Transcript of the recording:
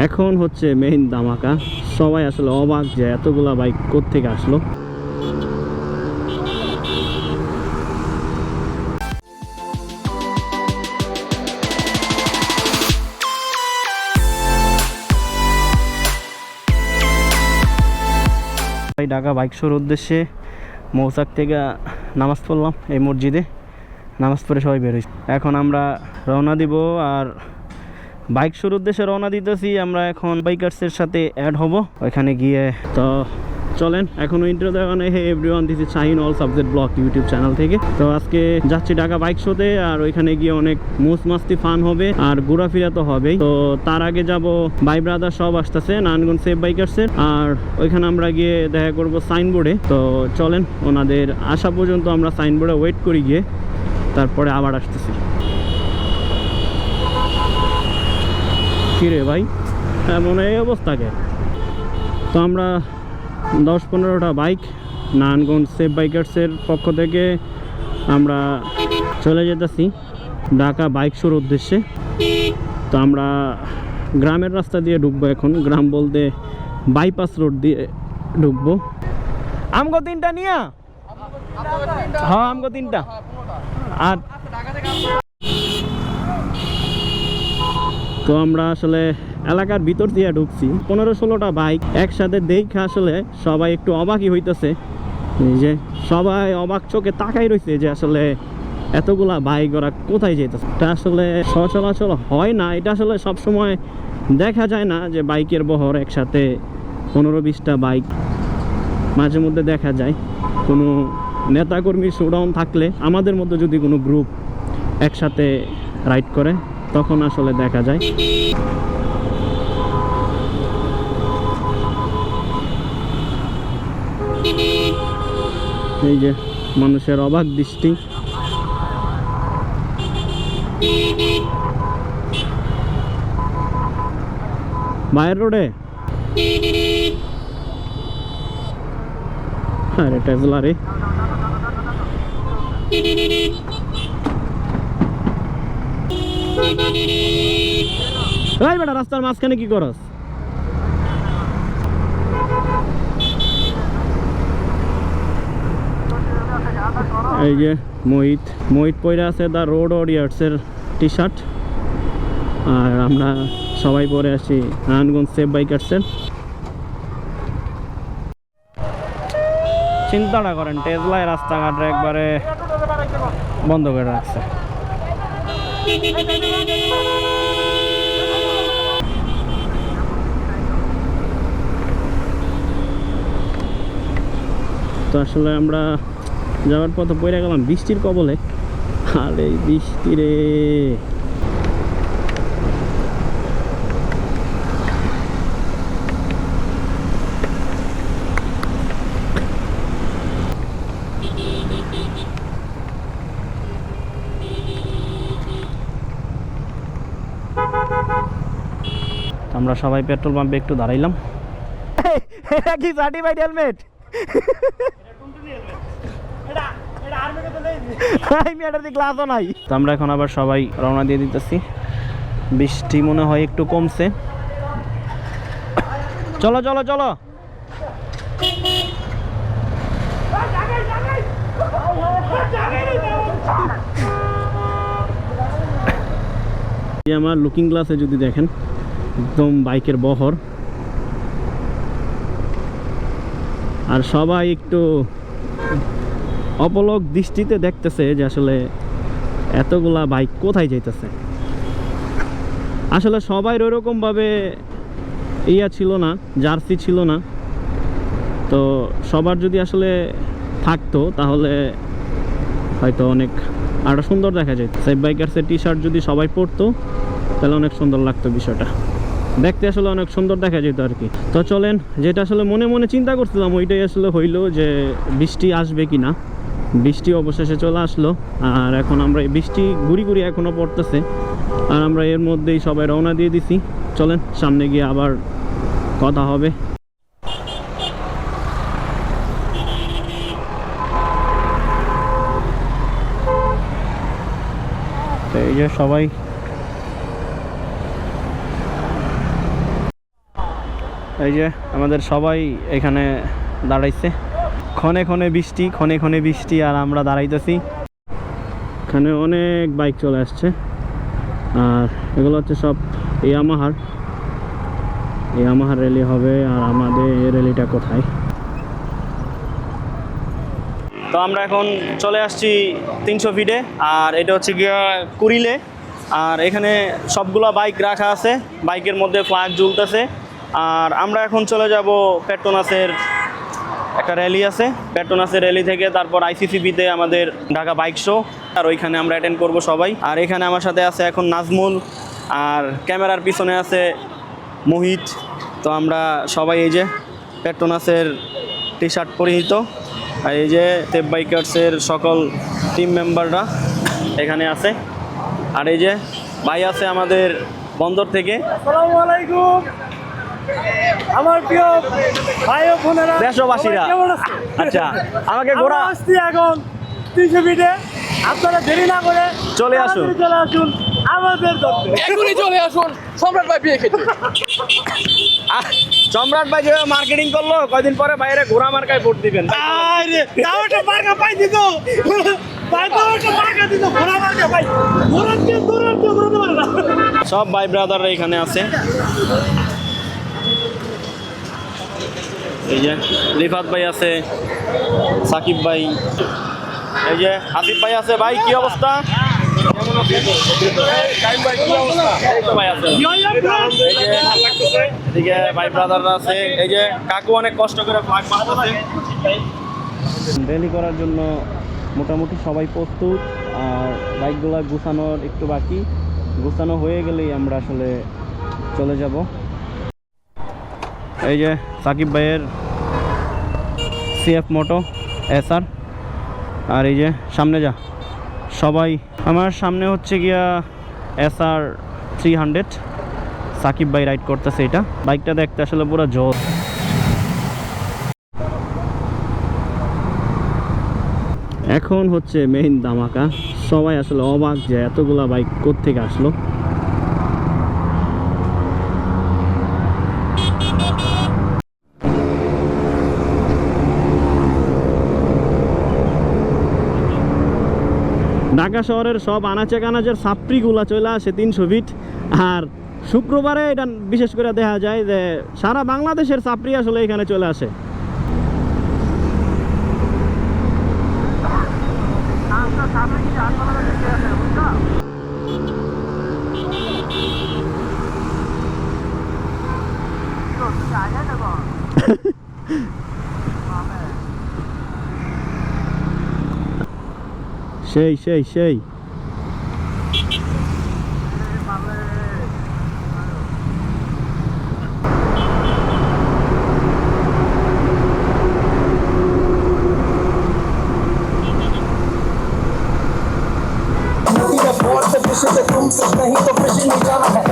এখন হচ্ছে মেইন ধামাকা। সবাই আসলে অবাক যে এতগুলা বাইক কোত্থেকে আসলো। ঢাকা বাইক শোর উদ্দেশ্যে মৌচাক থেকে নামাজ পড়লাম এই মসজিদে। নামাজ পড়ে সবাই বেরোইছি। এখন আমরা রওনা দিব আর বাইক শোর উদ্দেশ্যে রওনা দিতেছি। আমরা এখন বাইকার্সের সাথে অ্যাড হব ওইখানে গিয়ে। তো চলেন, এখনো ইন্ট্রো দেওয়া নেই। Hey everyone, this is Shahin all subject blog YouTube channel থেকে। তো আজকে যাচ্ছি ঢাকা বাইক শোতে, আর ওইখানে গিয়ে অনেক মোজ মাস্তি ফান হবে আর ঘোরাফেরা তো হবেই। তো তার আগে যাব ভাই ব্রাদার সব আসতেছে নারায়ণগঞ্জ সেফ বাইকার্সের, আর ওইখানে আমরা গিয়ে দেখা করব সাইনবোর্ডে। তো চলেন, ওনাদের আসা পর্যন্ত আমরা সাইনবোর্ডে ওয়েট করি, গিয়ে তারপরে আবার আসতেছি। কিরে ভাই, এমন এই অবস্থাকে? তো আমরা 10-15টা বাইক নারায়ণগঞ্জ সেফ বাইকার্সের পক্ষ থেকে আমরা চলে যেতেছি ঢাকা বাইক শোর উদ্দেশ্যে। তো আমরা গ্রামের রাস্তা দিয়ে ঢুকবো এখন। গ্রাম বলতে বাইপাস রোড দিয়ে ঢুকবো। আমগো 3টা নিয়া? হ্যাঁ, আমগো 3টা। আর তো আমরা আসলে এলাকার ভিতর দিয়ে ঢুকছি। 15-16টা বাইক একসাথে দেখে আসলে সবাই একটু অবাকই হইতেছে, যে সবাই অবাক চোখে তাকাই রয়েছে যে আসলে এতগুলা বাইক ওরা কোথায় যেতেছে। এটা আসলে সচরাচর হয় না, এটা আসলে সবসময় দেখা যায় না যে বাইকের বহর একসাথে 15-20টা বাইক মাঝে মধ্যে দেখা যায়। কোনো নেতাকর্মীর শোডাউন থাকলে, আমাদের মধ্যে যদি কোনো গ্রুপ একসাথে রাইড করে, তখন আসলে দেখা যায়। এই যে মানুষের অবাক দৃষ্টি। বাইরের রোডে আরে টেসলা রে। বেটা, রাস্তার মাঝখানে কি করস? এই যে মোহিত পরে আছে দ্য রোড ওয়ারিয়ার্সের টি শার্ট, আর আমরা সবাই পরে আছি নারায়ণগঞ্জ সেফ বাইকার্সের। চিন্তাটা করেন, টেসলায় রাস্তাঘাটে একবারে বন্ধ করে রাখছে। তো আসলে আমরা যাওয়ার পথে পড়ে গেলাম বৃষ্টির কবলে। আর এই বৃষ্টি রে, আমরা সবাই পেট্রোল পাম্পে একটু দাঁড়াইলাম। কি সার্টিফাইড হেলমেট? আমরা এখন আবার সবাই রওনা দিয়ে দিতেছি। বৃষ্টি মনে হয় একটু কমছে। চলো চলো চলো। আমার লুকিং গ্লাসে যদি দেখেন, একদম বাইকের বহর, আর সবাই একটু অপলক দৃষ্টিতে দেখতেছে যে আসলে এতগুলা বাইক কোথায় যাইতেছে। আসলে সবাই ওইরকম ভাবে ইয়া ছিল না, জার্সি ছিল না। তো সবার যদি আসলে থাকতো তাহলে হয়তো অনেক আরো সুন্দর দেখা যেত। সেফ বাইকার্সের টি শার্ট যদি সবাই পরতো তাহলে অনেক সুন্দর লাগতো, বিষয়টা দেখতে আসলে অনেক সুন্দর দেখা যেত আর কি। তো চলেন, যেটা আসলে মনে মনে চিন্তা করছিলাম ওইটাই আসলে হইলো, যে বৃষ্টি আসবে কি না। বৃষ্টি অবশেষে চলে আসলো, আর এখন আমরা এই বৃষ্টি গুড়ি গুড়ি এখনো পড়তেছে, আর আমরা এর মধ্যেই সবাই রওনা দিয়ে দিছি। চলেন, সামনে গিয়ে আবার কথা হবে। এই যে সবাই এই যে আমাদের সবাই এখানে দাঁড়াইছে, ক্ষণে ক্ষণে বৃষ্টি আর আমরা দাঁড়াইতেছি। এখানে অনেক বাইক চলে আসছে আর এগুলো হচ্ছে সব ইয়ামাহার র্যালি হবে। আর আমাদের এই র্যালিটা কোথায়? তো আমরা এখন চলে আসছি 300 ফিটে, আর এটা হচ্ছে গিয়া কুড়িলে। আর এখানে সবগুলা বাইক রাখা আছে, বাইকের মধ্যে ফ্ল্যাগ ঝুলতেছে। আর আমরা এখন চলে যাব পেট্রোনাসের একটা র্যালি আছে, পেট্রোনাসের র্যালি থেকে তারপর আইসিসিবিতে আমাদের ঢাকা বাইক শো, আর ওইখানে আমরা অ্যাটেন্ড করব সবাই। আর এখানে আমার সাথে আছে এখন নাজমুল, আর ক্যামেরার পিছনে আছে মোহিত। তো আমরা সবাই এই যে পেট্রোনাসের টি শার্ট পরিহিত, আর এই যে টেপ বাইকার্সের সকল টিম মেম্বাররা এখানে আছে। আর এই যে ভাই আছে আমাদের বন্দর থেকে। আসসালামু আলাইকুম আমার প্রিয় ভাই ও বোনেরা, দেশবাসীরা। কেমন আছেন? আচ্ছা, আমাকে ঘোরা আমরা আসছি এখন 300 ফিটে। আপনারা দেরি না করে চলে আসুন। চলে আসুন আমাদের দপ্তরে। এখনই চলে আসুন সম্রাট ভাই বিয়ে খেতে। সম্রাট ভাই যেভাবে মার্কেটিং করলো, কয়দিন পরে বাইরে ঘোড়া মার্কায় ভোট দিবেন। আরে তাও একটা মার্কা পাই দিত, ভাই তাও একটা মার্কা দিত, ঘোড়া মার্কা পাই। ঘোড়াতে ঘোরাতে পারে না। সব ভাই ব্রাদাররা এখানে আছে। এই যে রিফাত ভাই আছে, সাকিব ভাই, এই যে আসিফ ভাই আছে। ভাই কি অবস্থা? কেমন আছেন? ভাই কি অবস্থা? এই তো ভাই আছে। এদিকে ভাই ব্রাদাররা আছে। এই যে কাকু অনেক কষ্ট করে ফ্ল্যাগ মারতেছে। র্যালি করার জন্য মোটামুটি সবাই প্রস্তুত, আর বাইকগুলো গুছানোর একটু বাকি। গুছানো হয়ে গেলেই আমরা আসলে চলে যাব। এই যে সাকিব ভাইয়ের সিএফ মোটো SR, আর এই যে সামনে যা সবাই। আমার সামনে হচ্ছে গিয়া SR 300, সাকিব ভাই রাইড করতেছে। এটা বাইকটা দেখতে আসলে পুরো জোর। এখন হচ্ছে মেইন ধামাকা, সবাই আসলে অবাক যে এতগুলা বাইক কোত্থেকে আসলো। ঢাকা শহরের সব আনাচে কানাচের ছাত্রীগুলা চলে আসে 300 ফিট। আর শুক্রবারে এটা বিশেষ করে দেখা যায় যে সারা বাংলাদেশের ছাত্রী আসলে এখানে চলে আসে। সেই সেই সেই तुमसे नहीं तो फिर नहीं जाना है।